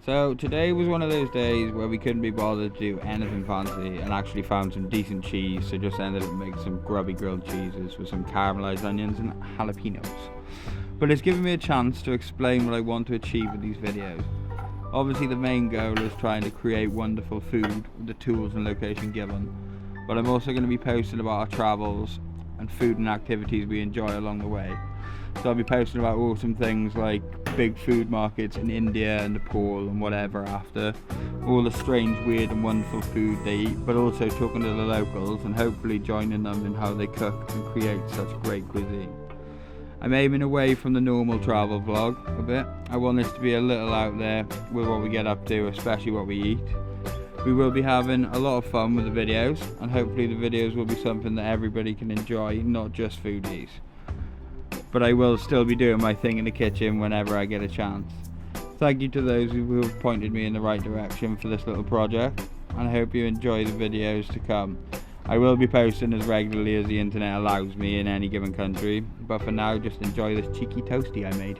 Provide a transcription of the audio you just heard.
So today was one of those days where we couldn't be bothered to do anything fancy and actually found some decent cheese, so just ended up making some grubby grilled cheeses with some caramelized onions and jalapenos. But it's given me a chance to explain what I want to achieve with these videos. Obviously the main goal is trying to create wonderful food with the tools and location given, but I'm also going to be posting about our travels and food and activities we enjoy along the way. So I'll be posting about awesome things like big food markets in India and Nepal and whatever after, all the strange, weird and wonderful food they eat, but also talking to the locals and hopefully joining them in how they cook and create such great cuisine. I'm aiming away from the normal travel vlog a bit. I want this to be a little out there with what we get up to, especially what we eat. We will be having a lot of fun with the videos, and hopefully the videos will be something that everybody can enjoy, not just foodies. But I will still be doing my thing in the kitchen whenever I get a chance. Thank you to those who have pointed me in the right direction for this little project, and I hope you enjoy the videos to come. I will be posting as regularly as the internet allows me in any given country, but for now just enjoy this cheeky toasty I made.